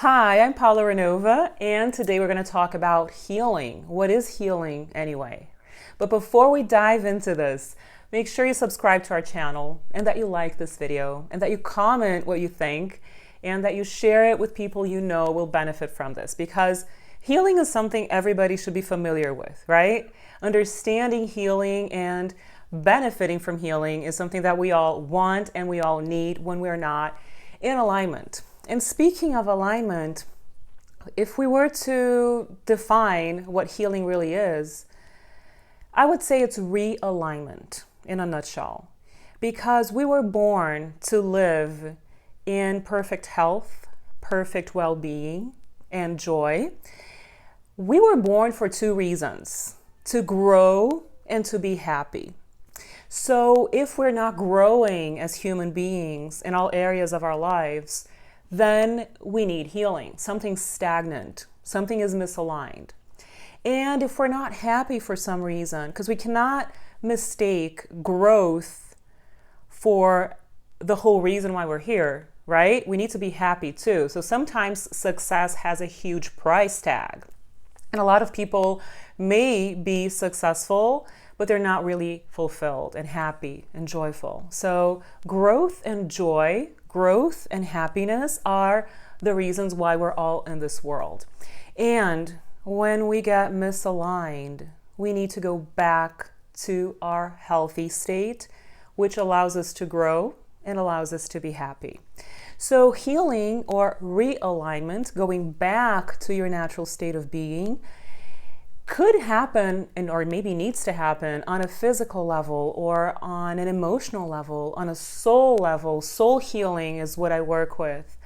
Hi, I'm Paula Renova, and today we're going to talk about healing. What is healing anyway? But before we dive into this, make sure you subscribe to our channel and that you like this video and that you comment what you think and that you share it with people you know will benefit from this, because healing is something everybody should be familiar with, right? Understanding healing and benefiting from healing is something that we all want and we all need when we're not in alignment. And speaking of alignment, if we were to define what healing really is, I would say it's realignment in a nutshell. Because we were born to live in perfect health, perfect well-being, and joy. We were born for two reasons: to grow and to be happy. So if we're not growing as human beings in all areas of our lives, then we need healing. Something's stagnant, something is misaligned. And if we're not happy for some reason, because we cannot mistake growth for the whole reason why we're here, right? We need to be happy too. So sometimes success has a huge price tag. And a lot of people may be successful, but they're not really fulfilled and happy and joyful. So growth and joy, growth and happiness are the reasons why we're all in this world. And when we get misaligned, we need to go back to our healthy state, which allows us to grow and allows us to be happy. So healing or realignment, going back to your natural state of being, could happen or maybe needs to happen on a physical level or on an emotional level, on a soul level. Soul healing is what I work with.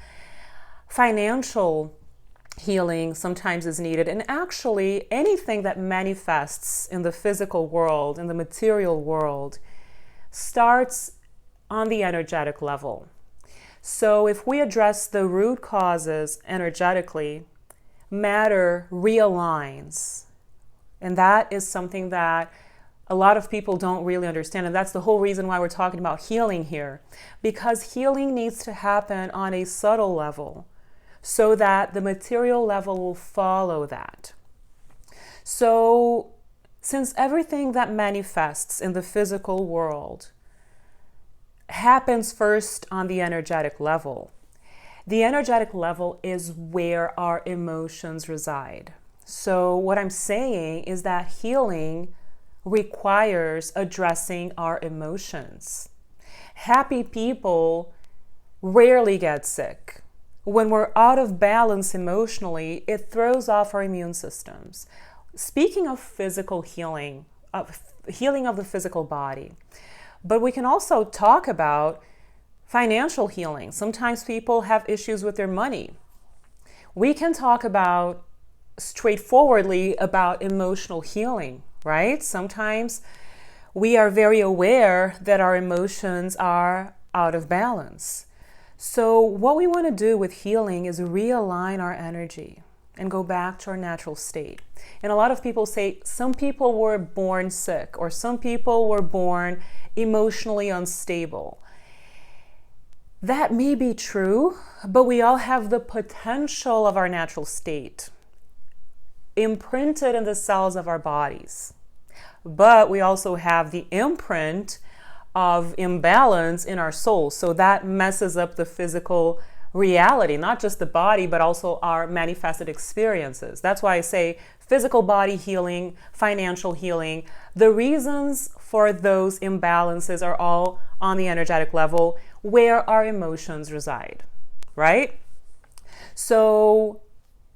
Financial healing sometimes is needed. And actually, anything that manifests in the physical world, in the material world, starts on the energetic level. So if we address the root causes energetically, matter realigns. And that is something that a lot of people don't really understand. And that's the whole reason why we're talking about healing here. Because healing needs to happen on a subtle level so that the material level will follow that. So since everything that manifests in the physical world happens first on the energetic level, the energetic level is where our emotions reside. So what I'm saying is that healing requires addressing our emotions. Happy people rarely get sick. When we're out of balance emotionally, it throws off our immune systems. Speaking of physical healing, healing of the physical body, but we can also talk about financial healing. Sometimes people have issues with their money. We can talk about straightforwardly about emotional healing, right? Sometimes we are very aware that our emotions are out of balance. So what we want to do with healing is realign our energy and go back to our natural state. And a lot of people say some people were born sick or some people were born emotionally unstable. That may be true, but we all have the potential of our natural state imprinted in the cells of our bodies. But we also have the imprint of imbalance in our soul. So that messes up the physical reality, not just the body, but also our manifested experiences. That's why I say physical body healing, financial healing. The reasons for those imbalances are all on the energetic level where our emotions reside, right? So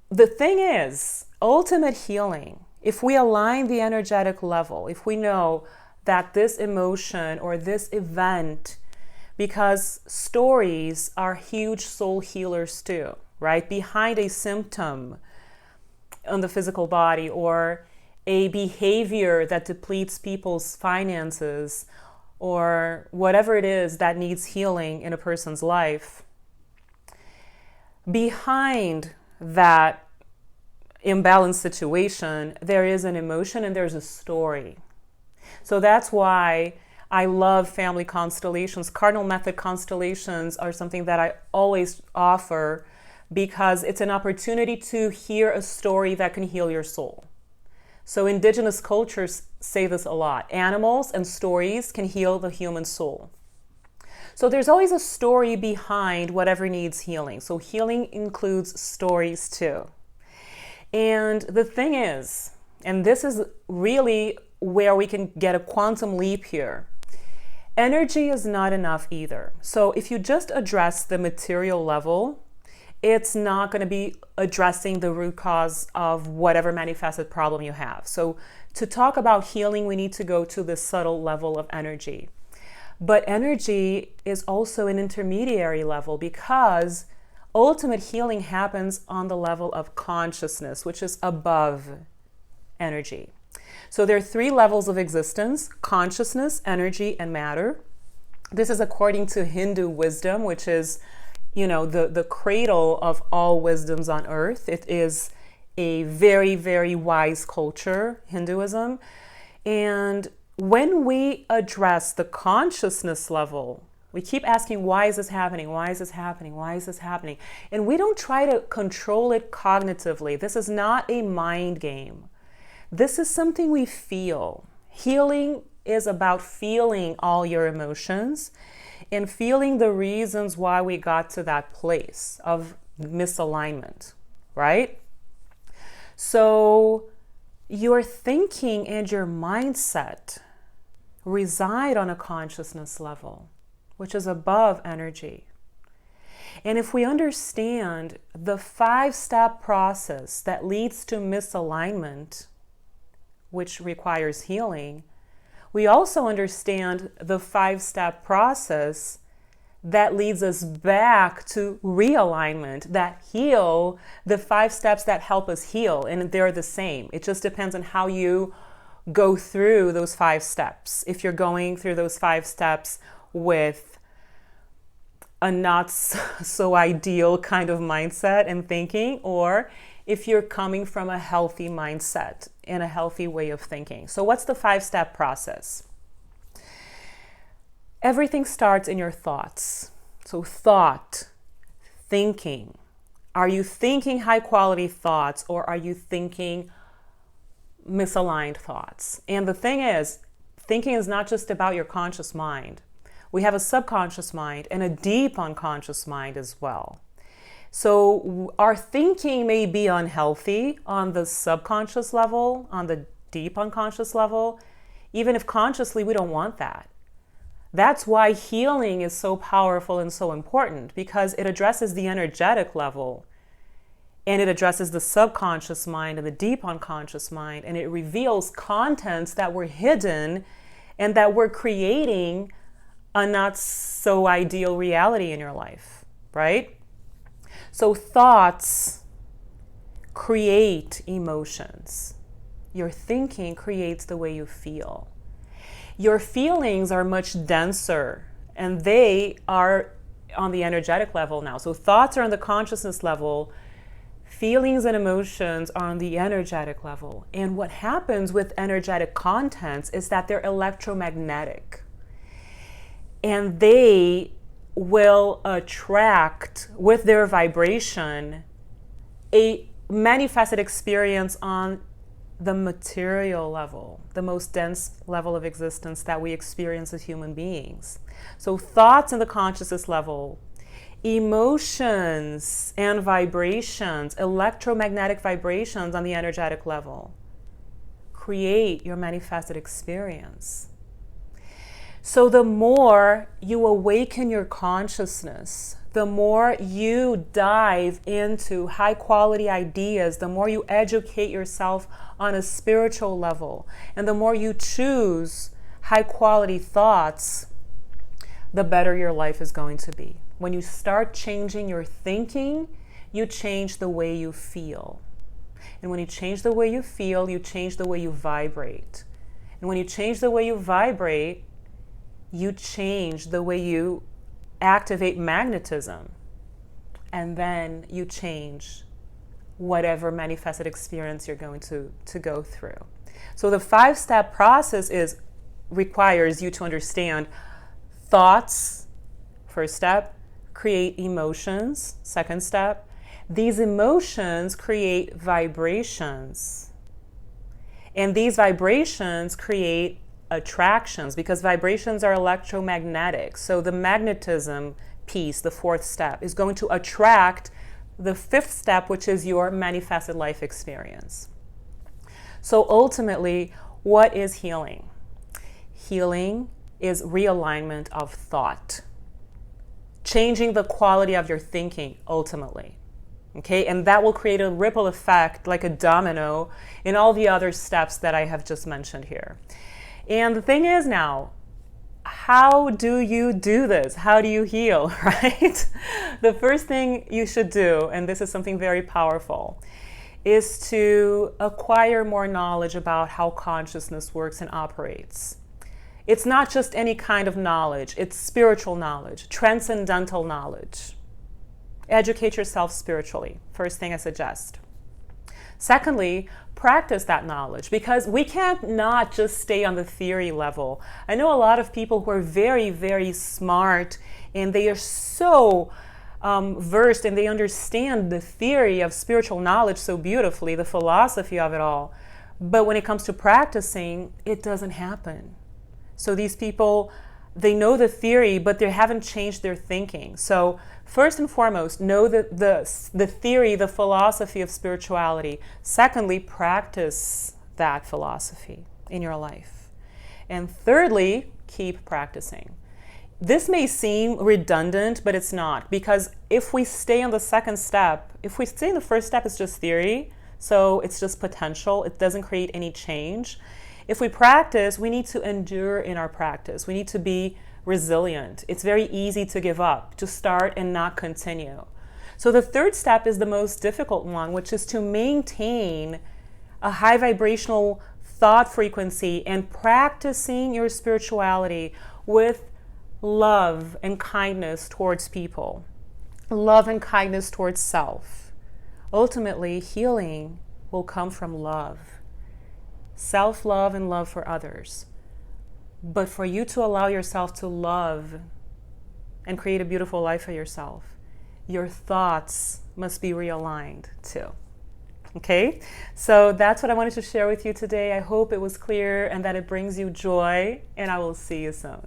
the thing is, ultimate healing, if we align the energetic level, if we know that this emotion or this event, because stories are huge soul healers too, right? Behind a symptom on the physical body or a behavior that depletes people's finances or whatever it is that needs healing in a person's life, behind that imbalanced situation, there is an emotion and there's a story. So that's why I love family constellations. Cardinal method constellations are something that I always offer because it's an opportunity to hear a story that can heal your soul. So indigenous cultures say this a lot. Animals and stories can heal the human soul. So there's always a story behind whatever needs healing. So healing includes stories too. And the thing is, and this is really where we can get a quantum leap here, energy is not enough either. So if you just address the material level, it's not going to be addressing the root cause of whatever manifested problem you have. So to talk about healing, we need to go to the subtle level of energy. But energy is also an intermediary level, because ultimate healing happens on the level of consciousness, which is above energy. So there are 3 levels of existence: consciousness, energy, and matter. This is according to Hindu wisdom, which is, the cradle of all wisdoms on earth. It is a very, very wise culture, Hinduism. And when we address the consciousness level, we keep asking, why is this happening? Why is this happening? Why is this happening? And we don't try to control it cognitively. This is not a mind game. This is something we feel. Healing is about feeling all your emotions and feeling the reasons why we got to that place of misalignment, right? So your thinking and your mindset reside on a consciousness level, which is above energy. And if we understand the 5-step process that leads to misalignment, which requires healing, we also understand the 5-step process that leads us back to realignment, that heal, the 5 steps that help us heal. And they're the same. It just depends on how you go through those 5 steps. If you're going through those 5 steps with a not so ideal kind of mindset and thinking, or if you're coming from a healthy mindset and a healthy way of thinking. So what's the 5-step process? Everything starts in your thoughts. So thought, thinking. Are you thinking high quality thoughts, or are you thinking misaligned thoughts? And the thing is, thinking is not just about your conscious mind. We have a subconscious mind and a deep unconscious mind as well. So our thinking may be unhealthy on the subconscious level, on the deep unconscious level, even if consciously we don't want that. That's why healing is so powerful and so important, because it addresses the energetic level, and it addresses the subconscious mind and the deep unconscious mind, and it reveals contents that were hidden and that were creating a not so ideal reality in your life, right? So thoughts create emotions. Your thinking creates the way you feel. Your feelings are much denser, and they are on the energetic level now. So thoughts are on the consciousness level. Feelings and emotions are on the energetic level. And what happens with energetic contents is that they're electromagnetic. And they will attract, with their vibration, a manifested experience on the material level, the most dense level of existence that we experience as human beings. So thoughts in the consciousness level, emotions and vibrations, electromagnetic vibrations on the energetic level, create your manifested experience. So the more you awaken your consciousness, the more you dive into high quality ideas, the more you educate yourself on a spiritual level, and the more you choose high quality thoughts, the better your life is going to be. When you start changing your thinking, you change the way you feel. And when you change the way you feel, you change the way you vibrate. And when you change the way you vibrate, you change the way you activate magnetism, and then you change whatever manifested experience you're going to go through. So the 5-step process requires you to understand thoughts, first step, create emotions, second step, These emotions create vibrations. And these vibrations create attractions because vibrations are electromagnetic. So the magnetism piece, the fourth step, is going to attract the fifth step, which is your manifested life experience. So ultimately, what is healing? Healing is realignment of thought, changing the quality of your thinking ultimately. Okay, and that will create a ripple effect like a domino in all the other steps that I have just mentioned here. And the thing is now, how do you do this? How do you heal, right? The first thing you should do, and this is something very powerful, is to acquire more knowledge about how consciousness works and operates. It's not just any kind of knowledge, it's spiritual knowledge, transcendental knowledge. Educate yourself spiritually, first thing I suggest. Secondly, practice that knowledge because we can't not just stay on the theory level. I know a lot of people who are very, very smart and they are so versed and they understand the theory of spiritual knowledge so beautifully, the philosophy of it all. But when it comes to practicing, it doesn't happen. So these people, they know the theory, but they haven't changed their thinking. So first and foremost, know the theory, the philosophy of spirituality. Secondly, practice that philosophy in your life. And thirdly, keep practicing. This may seem redundant, but it's not, because if we stay on the second step, if we stay in the first step, it's just theory, so it's just potential, it doesn't create any change. If we practice, we need to endure in our practice. We need to be resilient. It's very easy to give up, to start and not continue. So the third step is the most difficult one, which is to maintain a high vibrational thought frequency and practicing your spirituality with love and kindness towards people, love and kindness towards self. Ultimately, healing will come from love, self-love and love for others. But for you to allow yourself to love and create a beautiful life for yourself, your thoughts must be realigned too. Okay? So that's what I wanted to share with you today. I hope it was clear and that it brings you joy, and I will see you soon.